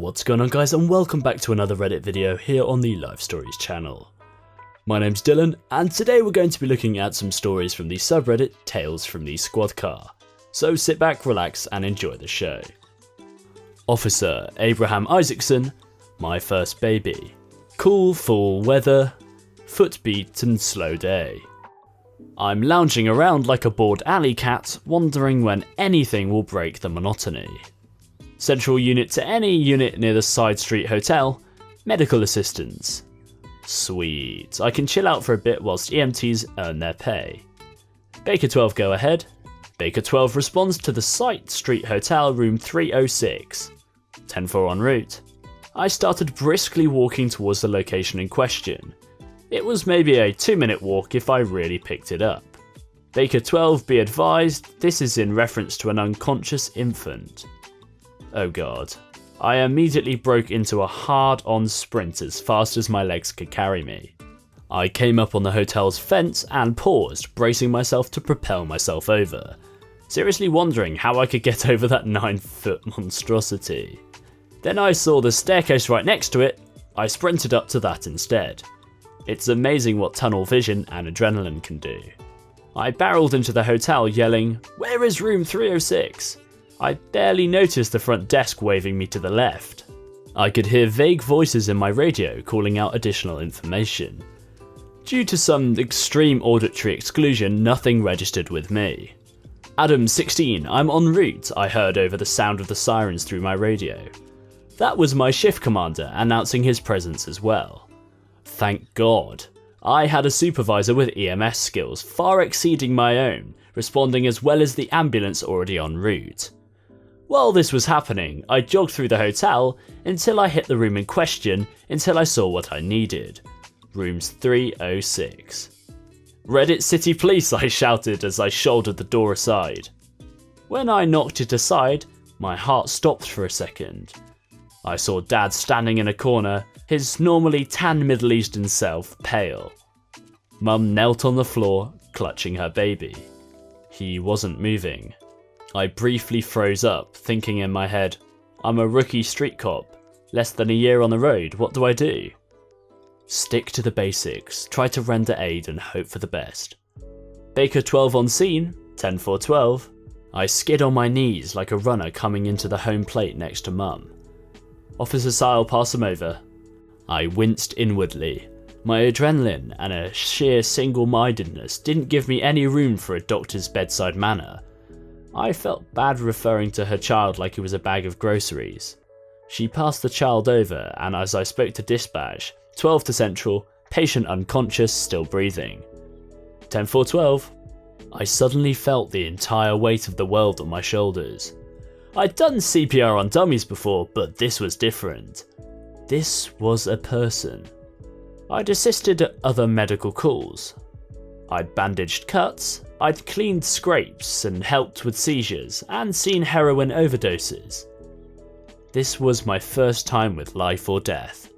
What's going on, guys, and welcome back to another Reddit video here on the Life Stories channel. My name's Dylan, and today we're going to be looking at some stories from the subreddit Tales from the Squad Car. So sit back, relax, and enjoy the show. Officer Abraham Issacson, my first baby. Cool fall weather, footbeat and slow day. I'm lounging around like a bored alley cat, wondering when anything will break the monotony. Central unit to any unit near the side street hotel. Medical assistance. Sweet, I can chill out for a bit whilst EMTs earn their pay. Baker 12 go ahead. Baker 12 responds to the site street hotel room 306. 10-4 en route. I started briskly walking towards the location in question. It was maybe a 2-minute walk if I really picked it up. Baker 12 be advised, this is in reference to an unconscious infant. Oh god. I immediately broke into a hard-on sprint as fast as my legs could carry me. I came up on the hotel's fence and paused, bracing myself to propel myself over, seriously wondering how I could get over that 9-foot monstrosity. Then I saw the staircase right next to it. I sprinted up to that instead. It's amazing what tunnel vision and adrenaline can do. I barreled into the hotel yelling, "Where is room 306? I barely noticed the front desk waving me to the left. I could hear vague voices in my radio calling out additional information. Due to some extreme auditory exclusion, nothing registered with me. Adam 16, I'm en route, I heard over the sound of the sirens through my radio. That was my shift commander announcing his presence as well. Thank God. I had a supervisor with EMS skills far exceeding my own, responding as well as the ambulance already en route. While this was happening, I jogged through the hotel until I hit the room in question until I saw what I needed. Rooms 306. Reddit City Police, I shouted as I shouldered the door aside. When I knocked it aside, my heart stopped for a second. I saw Dad standing in a corner, his normally tan Middle Eastern self pale. Mum knelt on the floor, clutching her baby. He wasn't moving. I briefly froze up, thinking in my head, I'm a rookie street cop, less than a year on the road, what do I do? Stick to the basics, try to render aid and hope for the best. Baker 12 on scene, 10-4-12. I skid on my knees like a runner coming into the home plate next to Mum. Officer Sile, pass him over. I winced inwardly. My adrenaline and a sheer single-mindedness didn't give me any room for a doctor's bedside manner. I felt bad referring to her child like it was a bag of groceries. She passed the child over, and as I spoke to dispatch, 12 to central, patient unconscious, still breathing. 10-4-12. I suddenly felt the entire weight of the world on my shoulders. I'd done CPR on dummies before, but this was different. This was a person. I'd assisted at other medical calls. I'd bandaged cuts, I'd cleaned scrapes and helped with seizures and seen heroin overdoses. This was my first time with life or death.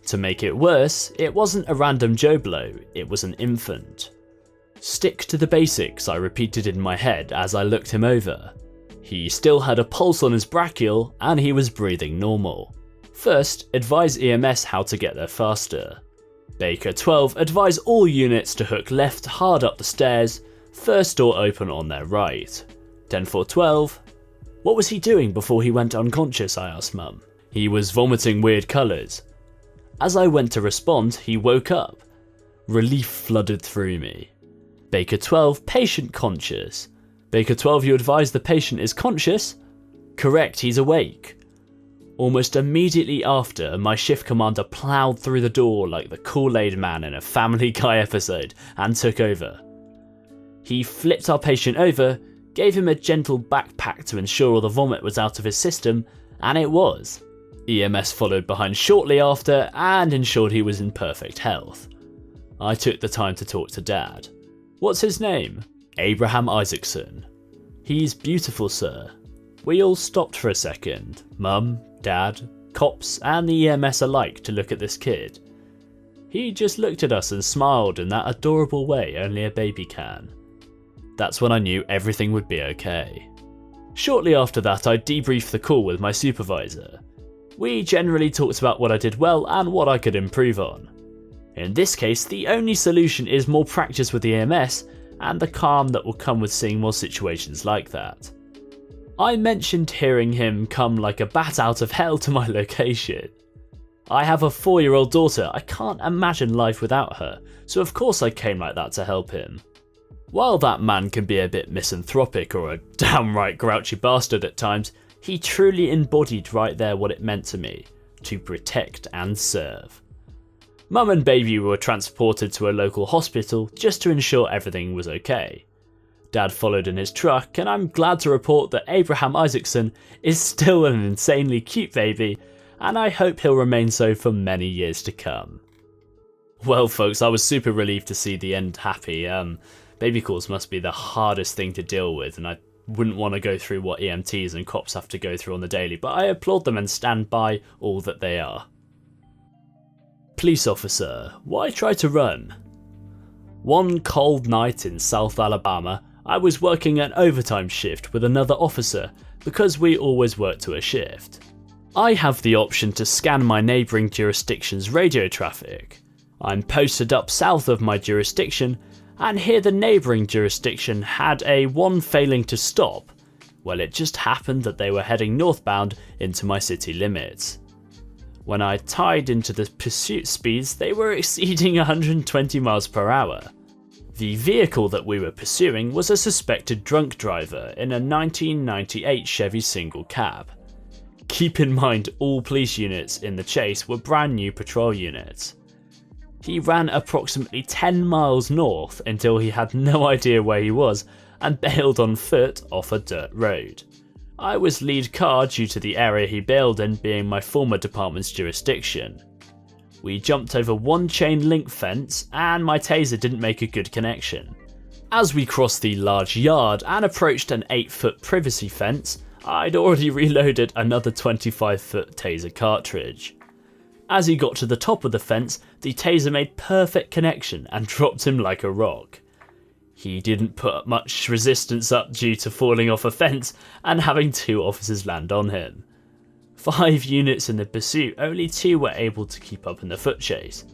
To make it worse, it wasn't a random Joe Blow, it was an infant. Stick to the basics, I repeated in my head as I looked him over. He still had a pulse on his brachial and he was breathing normal. First, advise EMS how to get there faster. Baker 12 advise all units to hook left hard up the stairs, first door open on their right. 10-4-12. What was he doing before he went unconscious, I asked Mum. He was vomiting weird colours. As I went to respond, he woke up. Relief flooded through me. Baker 12, patient conscious. Baker 12, you advise the patient is conscious? Correct, he's awake. Almost immediately after, my shift commander ploughed through the door like the Kool-Aid man in a Family Guy episode and took over. He flipped our patient over, gave him a gentle backpack to ensure all the vomit was out of his system, and it was. EMS followed behind shortly after and ensured he was in perfect health. I took the time to talk to Dad. What's his name? Abraham Issacson. He's beautiful, sir. We all stopped for a second, Mum, Dad, cops and the EMS alike, to look at this kid. He just looked at us and smiled in that adorable way only a baby can. That's when I knew everything would be okay. Shortly after that, I debriefed the call with my supervisor. We generally talked about what I did well and what I could improve on. In this case, the only solution is more practice with the EMS and the calm that will come with seeing more situations like that. I mentioned hearing him come like a bat out of hell to my location. I have a 4-year-old daughter, I can't imagine life without her, so of course I came like that to help him. While that man can be a bit misanthropic or a downright grouchy bastard at times, he truly embodied right there what it meant to me, to protect and serve. Mum and baby were transported to a local hospital just to ensure everything was okay. Dad followed in his truck, and I'm glad to report that Abraham Issacson is still an insanely cute baby, and I hope he'll remain so for many years to come. Well folks, I was super relieved to see the end happy. Baby calls must be the hardest thing to deal with, and I wouldn't want to go through what EMTs and cops have to go through on the daily, but I applaud them and stand by all that they are. Police officer, why try to run? One cold night in South Alabama, I was working an overtime shift with another officer because we always work to a shift. I have the option to scan my neighbouring jurisdiction's radio traffic. I'm posted up south of my jurisdiction, and here the neighbouring jurisdiction had a one failing to stop. Well, it just happened that they were heading northbound into my city limits. When I tied into the pursuit speeds, they were exceeding 120 miles per hour. The vehicle that we were pursuing was a suspected drunk driver in a 1998 Chevy single cab. Keep in mind, all police units in the chase were brand new patrol units. He ran approximately 10 miles north until he had no idea where he was and bailed on foot off a dirt road. I was lead car due to the area he bailed in being my former department's jurisdiction. We jumped over one chain link fence and my taser didn't make a good connection. As we crossed the large yard and approached an 8-foot privacy fence, I'd already reloaded another 25-foot taser cartridge. As he got to the top of the fence, the taser made perfect connection and dropped him like a rock. He didn't put much resistance up due to falling off a fence and having 2 officers land on him. 5 units in the pursuit, only 2 were able to keep up in the foot chase.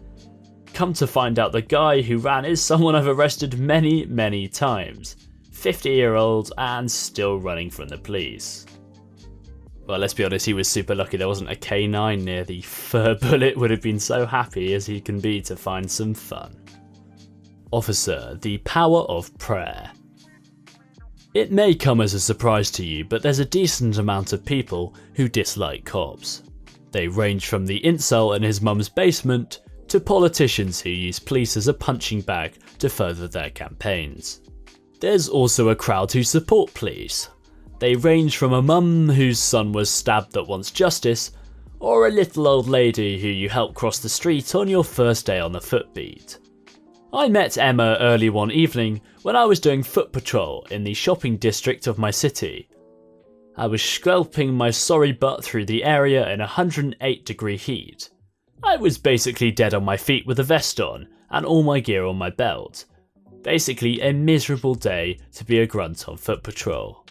Come to find out, the guy who ran is someone I've arrested many times. 50-year-old and still running from the police. Well, let's be honest, he was super lucky there wasn't a K9 near. The fur bullet would have been so happy as he can be to find some fun. Officer, the power of prayer. It may come as a surprise to you, but there's a decent amount of people who dislike cops. They range from the incel in his mum's basement to politicians who use police as a punching bag to further their campaigns. There's also a crowd who support police. They range from a mum whose son was stabbed that wants justice, or a little old lady who you help cross the street on your first day on the footbeat. I met Emma early one evening when I was doing foot patrol in the shopping district of my city. I was scalping my sorry butt through the area in 108-degree heat. I was basically dead on my feet with a vest on and all my gear on my belt. Basically a miserable day to be a grunt on foot patrol.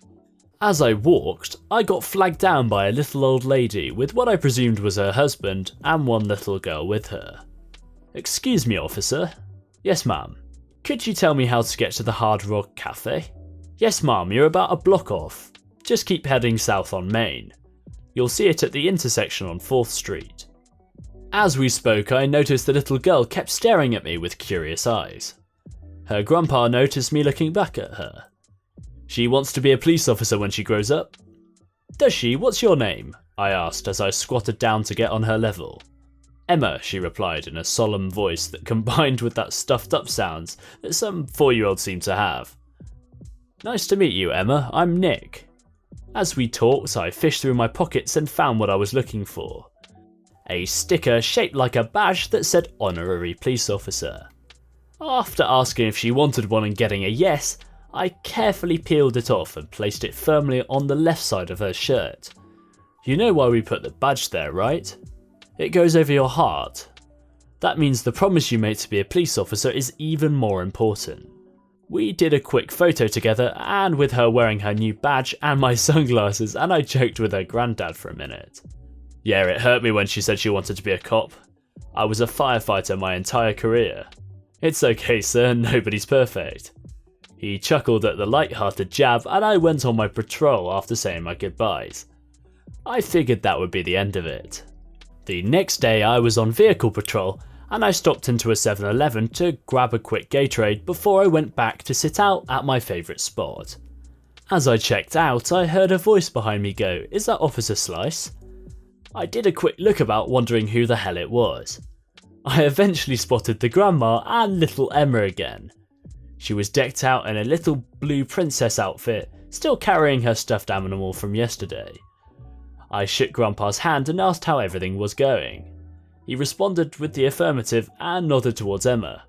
As I walked, I got flagged down by a little old lady with what I presumed was her husband and one little girl with her. "Excuse me, officer." "Yes, ma'am." "Could you tell me how to get to the Hard Rock Cafe?" "Yes, ma'am, you're about a block off. Just keep heading south on Main. You'll see it at the intersection on 4th Street. As we spoke, I noticed the little girl kept staring at me with curious eyes. Her grandpa noticed me looking back at her. "She wants to be a police officer when she grows up." "Does she? What's your name?" I asked as I squatted down to get on her level. "Emma," she replied in a solemn voice that combined with that stuffed up sounds that some 4-year-olds seem to have. "Nice to meet you, Emma. I'm Nick." As we talked, I fished through my pockets and found what I was looking for. A sticker shaped like a badge that said Honorary Police Officer. After asking if she wanted one and getting a yes, I carefully peeled it off and placed it firmly on the left side of her shirt. You know why we put the badge there, right? It goes over your heart. That means the promise you made to be a police officer is even more important. We did a quick photo together, and with her wearing her new badge and my sunglasses, and I joked with her granddad for a minute. Yeah, it hurt me when she said she wanted to be a cop. I was a firefighter my entire career. It's okay, sir, nobody's perfect. He chuckled at the light-hearted jab, and I went on my patrol after saying my goodbyes. I figured that would be the end of it. The next day I was on vehicle patrol, and I stopped into a 7-Eleven to grab a quick Gatorade before I went back to sit out at my favourite spot. As I checked out, I heard a voice behind me go, "Is that Officer Slice?" I did a quick look about, wondering who the hell it was. I eventually spotted the grandma and little Emma again. She was decked out in a little blue princess outfit, still carrying her stuffed animal from yesterday. I shook Grandpa's hand and asked how everything was going. He responded with the affirmative and nodded towards Emma.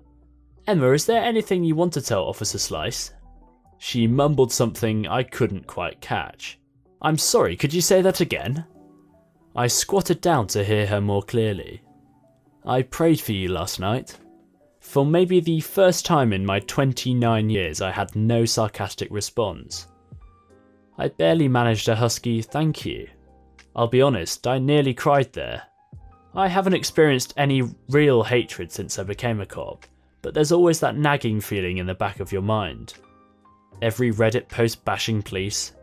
"Emma, is there anything you want to tell Officer Slice?" She mumbled something I couldn't quite catch. "I'm sorry, could you say that again?" I squatted down to hear her more clearly. "I prayed for you last night. For maybe the first time in my 29 years I had no sarcastic response. I barely managed a husky thank you. I'll be honest, I nearly cried there. I haven't experienced any real hatred since I became a cop, but there's always that nagging feeling in the back of your mind. Every Reddit post bashing police,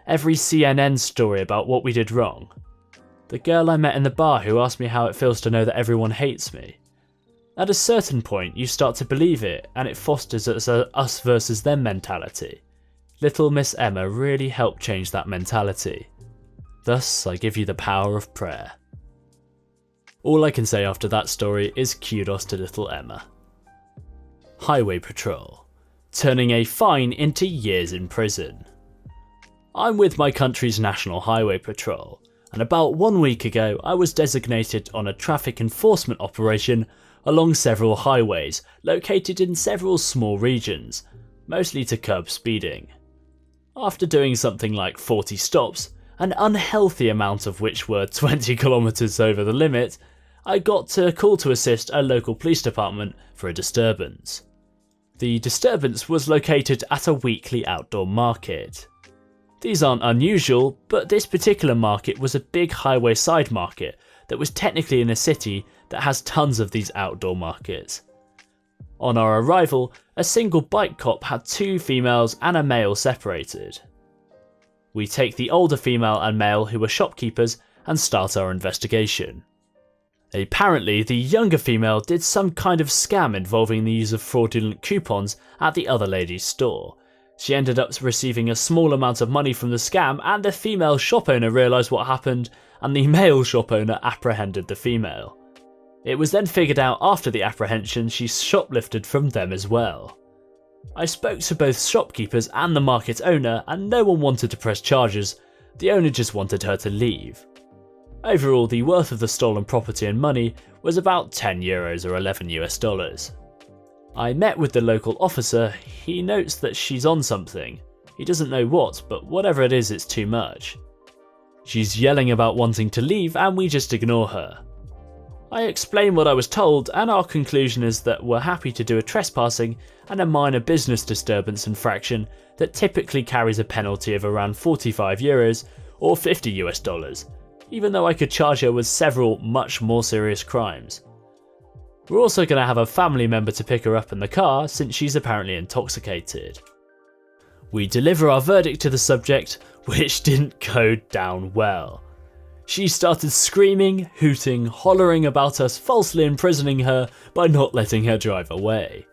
every CNN story about what we did wrong. The girl I met in the bar who asked me how it feels to know that everyone hates me. At a certain point you start to believe it, and it fosters a us versus them mentality. Little Miss Emma really helped change that mentality. Thus, I give you the power of prayer." All I can say after that story is kudos to little Emma. Highway Patrol. Turning a fine into years in prison. I'm with my country's National Highway Patrol, and about 1 week ago I was designated on a traffic enforcement operation along several highways located in several small regions, mostly to curb speeding. After doing something like 40 stops, an unhealthy amount of which were 20 kilometers over the limit, I got a call to assist a local police department for a disturbance. The disturbance was located at a weekly outdoor market. These aren't unusual, but this particular market was a big highway side market that was technically in a city that has tons of these outdoor markets. On our arrival, a single bike cop had 2 females and a male separated. We take the older female and male who were shopkeepers and start our investigation. Apparently, the younger female did some kind of scam involving the use of fraudulent coupons at the other lady's store. She ended up receiving a small amount of money from the scam, and the female shop owner realised what happened, and the male shop owner apprehended the female. It was then figured out after the apprehension she shoplifted from them as well. I spoke to both shopkeepers and the market owner, and no one wanted to press charges. The owner just wanted her to leave. Overall, the worth of the stolen property and money was about €10 or $11. I met with the local officer. He notes that she's on something. He doesn't know what, but whatever it is, it's too much. She's yelling about wanting to leave, and we just ignore her. I explain what I was told, and our conclusion is that we're happy to do a trespassing and a minor business disturbance infraction that typically carries a penalty of around €45 or $50, even though I could charge her with several much more serious crimes. We're also going to have a family member to pick her up in the car since she's apparently intoxicated. We deliver our verdict to the subject, which didn't go down well. She started screaming, hooting, hollering about us falsely imprisoning her by not letting her drive away.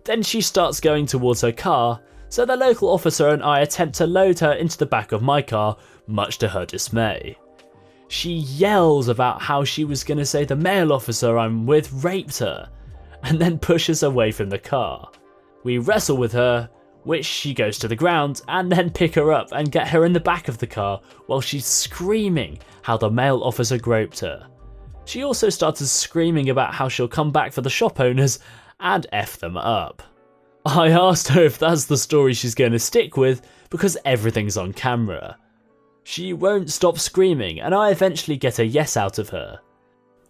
Then she starts going towards her car, so the local officer and I attempt to load her into the back of my car, much to her dismay. She yells about how she was going to say the male officer I'm with raped her, and then pushes away from the car. We wrestle with her, which she goes to the ground, and then pick her up and get her in the back of the car while she's screaming how the male officer groped her. She also started screaming about how she'll come back for the shop owners and F them up. I asked her if that's the story she's going to stick with because everything's on camera. She won't stop screaming, and I eventually get a yes out of her.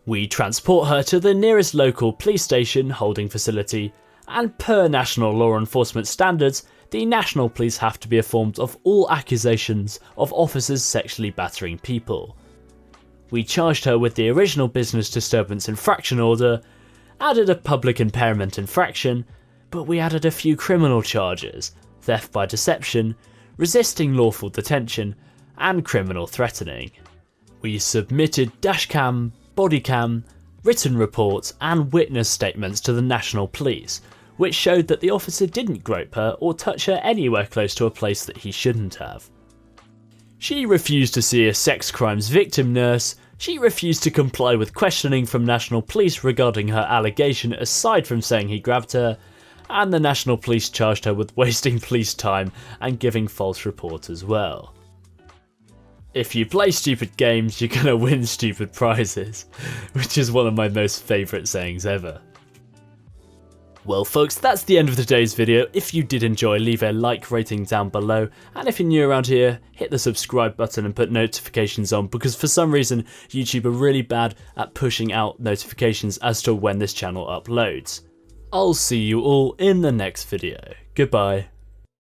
We transport her to the nearest local police station holding facility, and per national law enforcement standards, the National Police have to be informed of all accusations of officers sexually battering people. We charged her with the original business disturbance infraction order, added a public impairment infraction, but we added a few criminal charges, theft by deception, resisting lawful detention, and criminal threatening. We submitted dashcam, bodycam, written reports and witness statements to the National Police, which showed that the officer didn't grope her or touch her anywhere close to a place that he shouldn't have. She refused to see a sex crimes victim nurse, she refused to comply with questioning from National Police regarding her allegation aside from saying he grabbed her, and the National Police charged her with wasting police time and giving false reports as well. If you play stupid games, you're gonna win stupid prizes, which is one of my most favourite sayings ever. Well folks, that's the end of today's video. If you did enjoy, leave a like rating down below, and if you're new around here, hit the subscribe button and put notifications on, because for some reason YouTube are really bad at pushing out notifications as to when this channel uploads. I'll see you all in the next video. Goodbye.